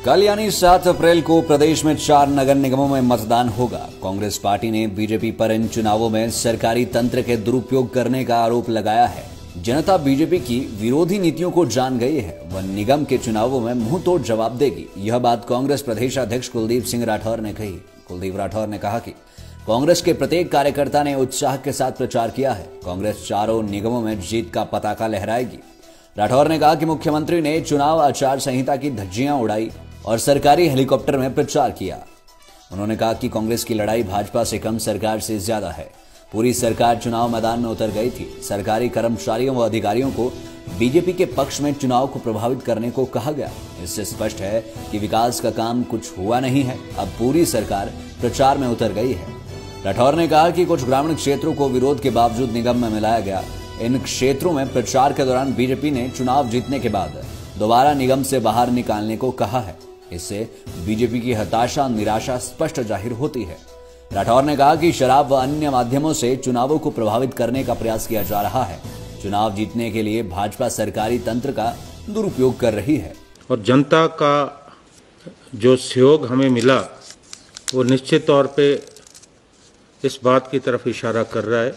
कल यानी 7 अप्रैल को प्रदेश में 4 नगर निगमों में मतदान होगा। कांग्रेस पार्टी ने बीजेपी पर इन चुनावों में सरकारी तंत्र के दुरुपयोग करने का आरोप लगाया है। जनता बीजेपी की विरोधी नीतियों को जान गई है, वह निगम के चुनावों में मुंह तोड़ जवाब देगी। यह बात कांग्रेस प्रदेश अध्यक्ष कुलदीप सिंह राठौर ने कही। कुलदीप राठौर ने कहा कि कांग्रेस के प्रत्येक कार्यकर्ता ने उत्साह के साथ प्रचार किया है। कांग्रेस चारों निगमों में जीत का पताका लहराएगी। राठौर ने कहा कि मुख्यमंत्री ने चुनाव आचार संहिता की धज्जियां उड़ाई और सरकारी हेलीकॉप्टर में प्रचार किया। उन्होंने कहा कि कांग्रेस की लड़ाई भाजपा से कम सरकार से ज्यादा है। पूरी सरकार चुनाव मैदान में उतर गई थी। सरकारी कर्मचारियों व अधिकारियों को बीजेपी के पक्ष में चुनाव को प्रभावित करने को कहा गया। इससे स्पष्ट है कि विकास का काम कुछ हुआ नहीं है। अब पूरी सरकार प्रचार में उतर गई है। राठौर ने कहा कि कुछ ग्रामीण क्षेत्रों को विरोध के बावजूद निगम में मिलाया गया। इन क्षेत्रों में प्रचार के दौरान बीजेपी ने चुनाव जीतने के बाद दोबारा निगम से बाहर निकालने को कहा है। इससे बीजेपी की हताशा और निराशा स्पष्ट जाहिर होती है। राठौर ने कहा कि शराब व अन्य माध्यमों से चुनावों को प्रभावित करने का प्रयास किया जा रहा है। चुनाव जीतने के लिए भाजपा सरकारी तंत्र का दुरुपयोग कर रही है। और जनता का जो सहयोग हमें मिला वो निश्चित तौर पे इस बात की तरफ इशारा कर रहा है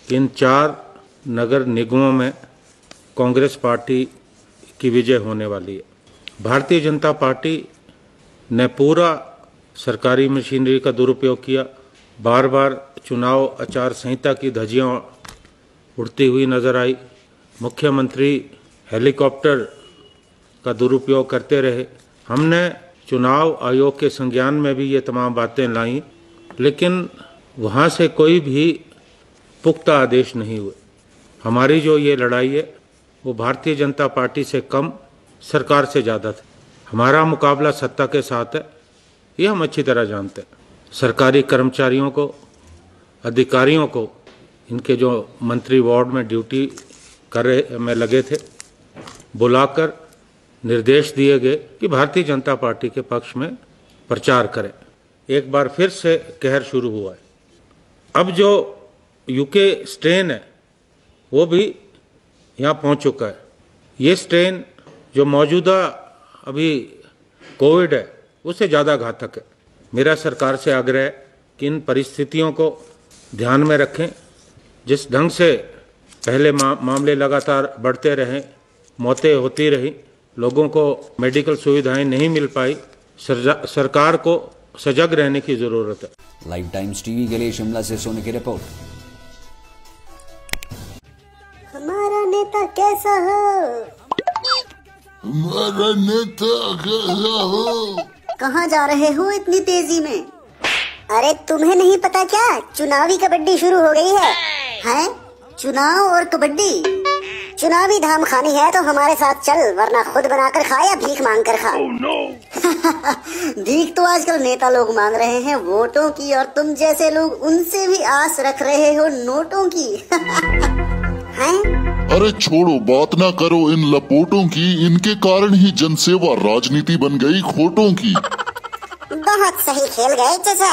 कि इन 4 नगर निगमों में कांग्रेस पार्टी की विजय होने वाली है। भारतीय जनता पार्टी ने पूरा सरकारी मशीनरी का दुरुपयोग किया। बार बार चुनाव आचार संहिता की धज्जियां उड़ती हुई नजर आई। मुख्यमंत्री हेलीकॉप्टर का दुरुपयोग करते रहे। हमने चुनाव आयोग के संज्ञान में भी ये तमाम बातें लाई, लेकिन वहाँ से कोई भी पुख्ता आदेश नहीं हुए। हमारी जो ये लड़ाई है वो भारतीय जनता पार्टी से कम, सरकार से ज़्यादा था। हमारा मुकाबला सत्ता के साथ है, ये हम अच्छी तरह जानते हैं। सरकारी कर्मचारियों को, अधिकारियों को, इनके जो मंत्री वार्ड में ड्यूटी में लगे थे, बुलाकर निर्देश दिए गए कि भारतीय जनता पार्टी के पक्ष में प्रचार करें। एक बार फिर से कहर शुरू हुआ है। अब जो यूके स्ट्रेन है वो भी यहाँ पहुँच चुका है। ये स्ट्रेन जो मौजूदा अभी कोविड है उससे ज़्यादा घातक है। मेरा सरकार से आग्रह है कि इन परिस्थितियों को ध्यान में रखें। जिस ढंग से पहले मामले लगातार बढ़ते रहे, मौतें होती रही, लोगों को मेडिकल सुविधाएं नहीं मिल पाई, सरकार को सजग रहने की ज़रूरत है। लाइव टाइम्स टीवी के लिए शिमला से सोनी की रिपोर्ट। हमारा नेता कैसा हो? हमारा नेता कैसा हो? कहाँ जा रहे हो इतनी तेजी में? अरे तुम्हें नहीं पता क्या, चुनावी कबड्डी शुरू हो गई है। हैं? चुनाव और कबड्डी? चुनावी धाम खानी है तो हमारे साथ चल, वरना खुद बनाकर खा या भीख मांग कर खा। Oh, no. भीख तो आजकल नेता लोग मांग रहे हैं वोटों की, और तुम जैसे लोग उनसे भी आस रख रहे हो नोटों की। हैं? अरे छोड़ो, बात ना करो इन लपोटों की। इनके कारण ही जनसेवा राजनीति बन गई खोटों की। बहुत सही खेल गए चाचा।